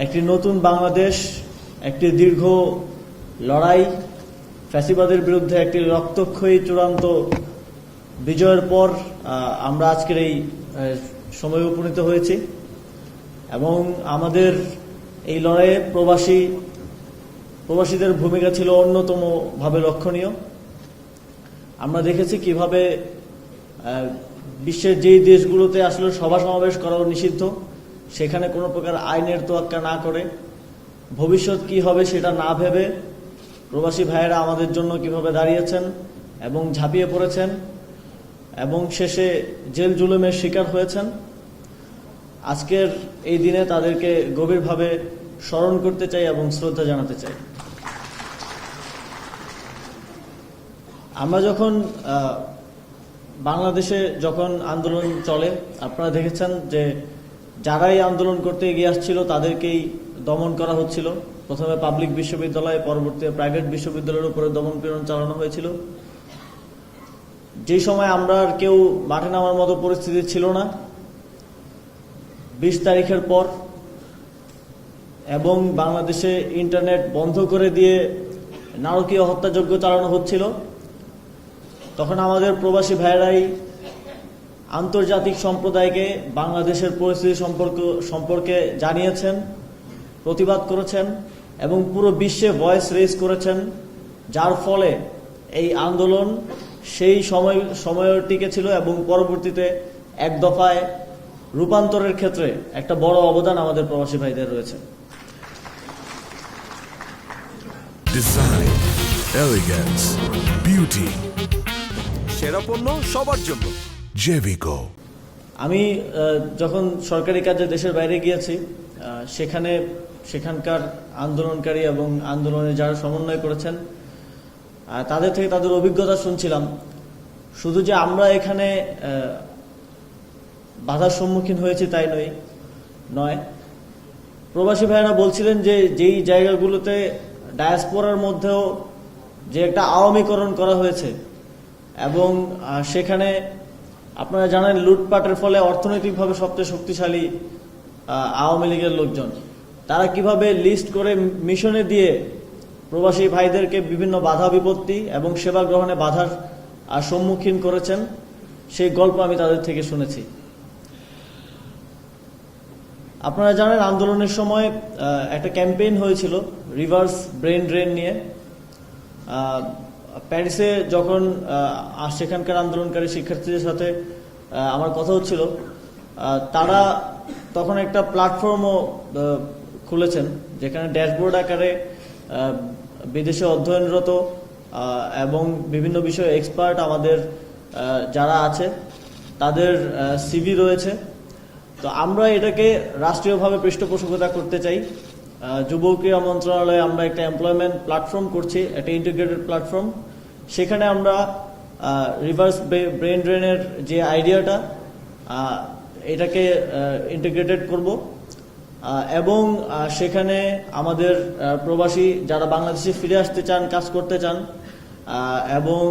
একটি নতুন বাংলাদেশ, একটি দীর্ঘ লড়াই, ফ্যাসিবাদের বিরুদ্ধে একটি রক্তক্ষয়ী চূড়ান্ত বিজয়ের পর আমরা আজকের এই সময়ে উপনীত হয়েছি এবং আমাদের এই লড়াইয়ে প্রবাসীদের ভূমিকা ছিল অন্যতমভাবে লক্ষণীয়। আমরা দেখেছি কিভাবে বিশ্বের যেই দেশগুলোতে আসলে সভা সমাবেশ করাও নিষিদ্ধ, সেখানে কোনো প্রকার আইনের তোয়াক্কা না করে, ভবিষ্যৎ কি হবে সেটা না ভেবে প্রবাসী ভাইয়েরা আমাদের জন্য কিভাবে দাঁড়িয়েছেন এবং ঝাঁপিয়ে পড়েছেন এবং শেষে জেল জুলুমের শিকার হয়েছেন। আজকের এই দিনে তাদেরকে গভীরভাবে স্মরণ করতে চাই এবং শ্রদ্ধা জানাতে চাই। আমরা যখন বাংলাদেশে যখন আন্দোলন চলে, আপনারা দেখেছেন যে যারাই আন্দোলন করতে এগিয়ে আসছিল তাদেরকেই দমন করা হচ্ছিল। প্রথমে পাবলিক বিশ্ববিদ্যালয়, পরবর্তীতে প্রাইভেট বিশ্ববিদ্যালয়ের উপরে দমন পীড়ন চালানো হয়েছিল। যে সময় আমরা আর কেউ মাঠে নামার মতো পরিস্থিতি ছিল না, 20 তারিখের পর এবং বাংলাদেশে ইন্টারনেট বন্ধ করে দিয়ে নারকীয় হত্যাযজ্ঞ চালানো হচ্ছিল, তখন আমাদের প্রবাসী ভাইয়েরাই আন্তর্জাতিক সম্প্রদায়কে বাংলাদেশের পরিস্থিতি সম্পর্কে জানিয়েছেন, প্রতিবাদ করেছেন এবং পুরো বিশ্বে ভয়েস রেজ করেছেন, যার ফলে এই আন্দোলন সেই সময় টিকেছিল এবং পরবর্তীতে এক দফায় রূপান্তরের ক্ষেত্রে একটা বড় অবদান আমাদের প্রবাসী ভাইদের রয়েছে। ডিজাইন, এলিগেন্স, বিউটি, সেরা পণ্য সবার জন্য জেভিকো। আমি যখন সরকারি কাজে দেশের বাইরে গিয়েছি, সেখানকার আন্দোলনকারী এবং আন্দোলনে যারা সমন্বয় করেছেন তাদের থেকে তাদের অভিজ্ঞতা শুনছিলাম। শুধু যে আমরা এখানে বাধার সম্মুখীন হয়েছি তাই নয়, প্রবাসী ভাইয়েরা বলছিলেন যে যেই জায়গাগুলোতে ডায়াসপোরার মধ্যেও যে একটা আওয়ামীকরণ করা হয়েছে এবং সেখানে আপনারা জানেন লুটপাটের ফলে অর্থনৈতিকভাবে সবচেয়ে শক্তিশালী আওয়ামী লীগের লোকজন, তারা কিভাবে লিস্ট করে মিশনে দিয়ে প্রবাসী ভাইদেরকে বিভিন্ন বাধা বিপত্তি এবং সেবা গ্রহণে বাধার সম্মুখীন করেছেন, সেই গল্প আমি তাদের থেকে শুনেছি। আপনারা জানেন আন্দোলনের সময় একটা ক্যাম্পেইন হয়েছিল রিভার্স ব্রেন ড্রেন নিয়ে। প্যারিসে যখন সেখানকার আন্দোলনকারী শিক্ষার্থীদের সাথে আমার কথা হচ্ছিল, তারা তখন একটা প্ল্যাটফর্মও খুলেছেন যেখানে ড্যাশবোর্ড আকারে বিদেশে অধ্যয়নরত এবং বিভিন্ন বিষয়ে এক্সপার্ট আমাদের যারা আছে তাদের সিভি রয়েছে। তো আমরা এটাকে রাষ্ট্রীয়ভাবে পৃষ্ঠপোষকতা করতে চাই। যুব ক্রীড়া মন্ত্রণালয়ে আমরা একটা এমপ্লয়মেন্ট প্ল্যাটফর্ম করছি, একটা ইন্টিগ্রেটেড প্ল্যাটফর্ম। সেখানে আমরা রিভার্স ব্রেন ড্রেনের যে আইডিয়াটা, এটাকে ইন্টিগ্রেটেড করব এবং সেখানে আমাদের প্রবাসী যারা বাংলাদেশে ফিরে আসতে চান, কাজ করতে চান এবং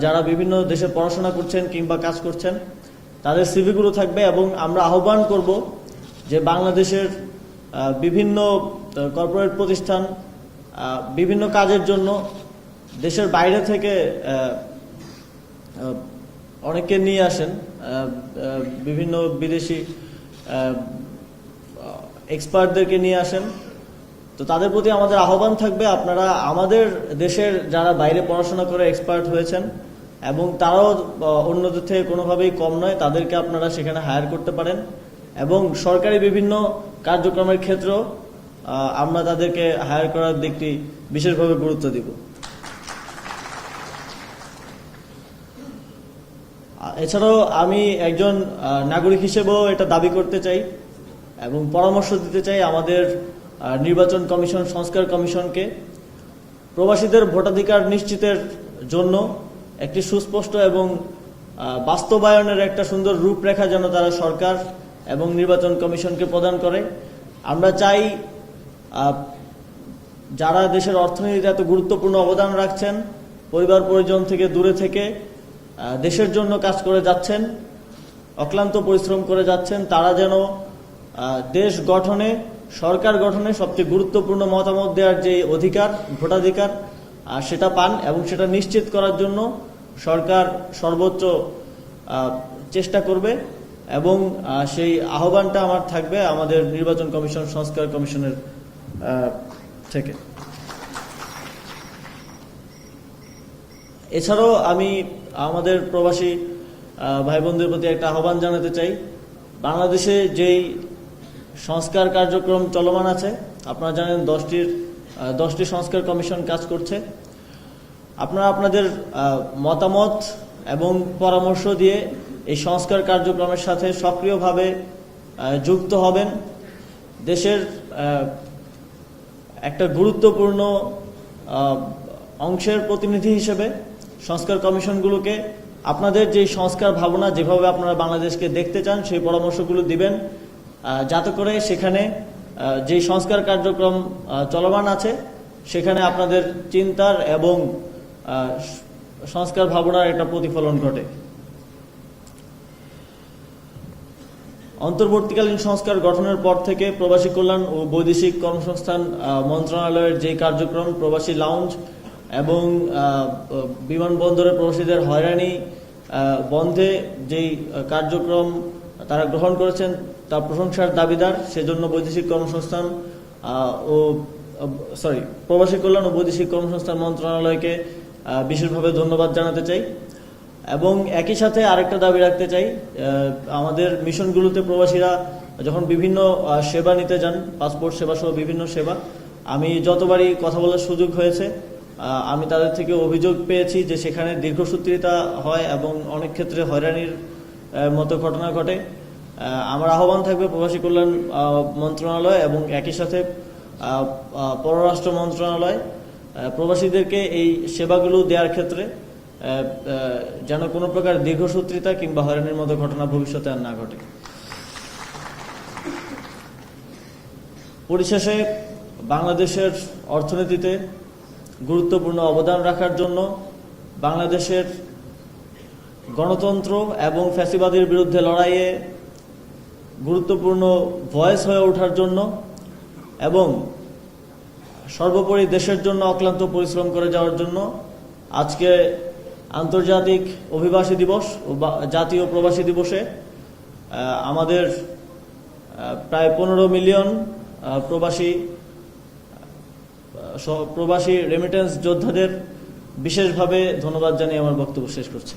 যারা বিভিন্ন দেশে পড়াশোনা করছেন কিংবা কাজ করছেন, তাদের সিভিগুলো থাকবে এবং আমরা আহ্বান করব যে বাংলাদেশের বিভিন্ন কর্পোরেট প্রতিষ্ঠান বিভিন্ন কাজের জন্য দেশের বাইরে থেকে অনেকে নিয়ে আসেন, বিভিন্ন বিদেশি এক্সপার্টদেরকে নিয়ে আসেন। তো তাদের প্রতি আমাদের আহ্বান থাকবে, আপনারা আমাদের দেশের যারা বাইরে পড়াশোনা করে এক্সপার্ট হয়েছেন এবং তারাও অন্যদের থেকে কোনোভাবেই কম নয়, তাদেরকে আপনারা সেখানে হায়ার করতে পারেন এবং সরকারি বিভিন্ন কার্যক্রমের ক্ষেত্রেও আমরা তাদেরকে হায়ার করার দিকটি বিশেষভাবে গুরুত্ব দিব। এছাড়াও আমি একজন নাগরিক হিসেবেও এটা দাবি করতে চাই এবং পরামর্শ দিতে চাই আমাদের নির্বাচন কমিশন, সংস্কার কমিশনকে প্রবাসীদের ভোটাধিকার নিশ্চিতের জন্য একটি সুস্পষ্ট এবং বাস্তবায়নের একটা সুন্দর রূপরেখা যেন তারা সরকার এবং নির্বাচন কমিশনকে প্রদান করে। আমরা চাই যারা দেশের অর্থনীতিতে এত গুরুত্বপূর্ণ অবদান রাখছেন, পরিবার পরিজন থেকে দূরে থেকে দেশের জন্য কাজ করে যাচ্ছেন, অক্লান্ত পরিশ্রম করে যাচ্ছেন, তারা যেন দেশ গঠনে সরকার গঠনে সবচেয়ে গুরুত্বপূর্ণ মতামত দেওয়ার যে অধিকার, ভোটাধিকার, সেটা পান এবং সেটা নিশ্চিত করার জন্য সরকার সর্বোচ্চ চেষ্টা করবে এবং সেই আহ্বানটা আমার থাকবে আমাদের নির্বাচন কমিশন, সংস্কার কমিশনের থেকে। এছাড়াও আমি আমাদের প্রবাসী ভাই বোনদের প্রতি একটা আহ্বান জানাতে চাই। বাংলাদেশে যেই সংস্কার কার্যক্রম চলমান আছে, আপনারা জানেন 10টি সংস্কার কমিশন কাজ করছে। আপনারা আপনাদের মতামত এবং পরামর্শ দিয়ে এই সংস্কার কার্যক্রমের সাথে সক্রিয়ভাবে যুক্ত হবেন। দেশের একটা গুরুত্বপূর্ণ অংশের প্রতিনিধি হিসেবে সংস্কার কমিশনগুলোকে আপনাদের যে সংস্কার ভাবনা, যেভাবে আপনারা বাংলাদেশকে দেখতে চান, সেই পরামর্শগুলো দিবেন, যাতে করে সেখানে যে সংস্কার কার্যক্রম চলমান আছে সেখানে আপনাদের চিন্তার এবং সংস্কার ভাবনার একটা প্রতিফলন ঘটে। অন্তর্বর্তীকালীন সংস্কার গঠনের পর থেকে প্রবাসী কল্যাণ ও বৈদেশিক কর্মসংস্থান মন্ত্রণালয়ের যে কার্যক্রম, প্রবাসী লাউঞ্জ এবং বিমানবন্দরে প্রবাসীদের হয়রানি বন্ধে যেই কার্যক্রম তারা গ্রহণ করেছেন তা প্রশংসার দাবিদার। সেজন্য বৈদেশিক কর্মসংস্থান প্রবাসী কল্যাণ ও বৈদেশিক কর্মসংস্থান মন্ত্রণালয়কে বিশেষভাবে ধন্যবাদ জানাতে চাই। এবং একই সাথে আরেকটা দাবি রাখতে চাই, আমাদের মিশনগুলোতে প্রবাসীরা যখন বিভিন্ন সেবা নিতে যান, পাসপোর্ট সেবা সহ বিভিন্ন সেবা, আমি যতবারই কথা বলার সুযোগ হয়েছে আমি তাদের থেকে অভিযোগ পেয়েছি যে সেখানে দীর্ঘসূত্রিতা হয় এবং অনেক ক্ষেত্রে হয়রানির মতো ঘটনা ঘটে। আমার আহ্বান থাকবে প্রবাসী কল্যাণ মন্ত্রণালয় এবং একই সাথে পররাষ্ট্র মন্ত্রণালয় প্রবাসীদেরকে এই সেবাগুলো দেওয়ার ক্ষেত্রে যেন কোনো প্রকার দীর্ঘসূত্রিতা কিংবা হয়রানির মতো ঘটনা ভবিষ্যতে আর না ঘটে। পরিশেষে বাংলাদেশের অর্থনীতিতে গুরুত্বপূর্ণ অবদান রাখার জন্য, বাংলাদেশের গণতন্ত্র এবং ফ্যাসিবাদের বিরুদ্ধে লড়াইয়ে গুরুত্বপূর্ণ ভয়েস হয়ে ওঠার জন্য এবং সর্বোপরি দেশের জন্য অক্লান্ত পরিশ্রম করে যাওয়ার জন্য আজকে আন্তর্জাতিক অভিবাসী দিবস ও জাতীয় প্রবাসী দিবসে আমাদের প্রায় 15 মিলিয়ন প্রবাসী রেমিটেন্স যোদ্ধাদের বিশেষভাবে ধন্যবাদ জানিয়ে আমার বক্তব্য শেষ করছি।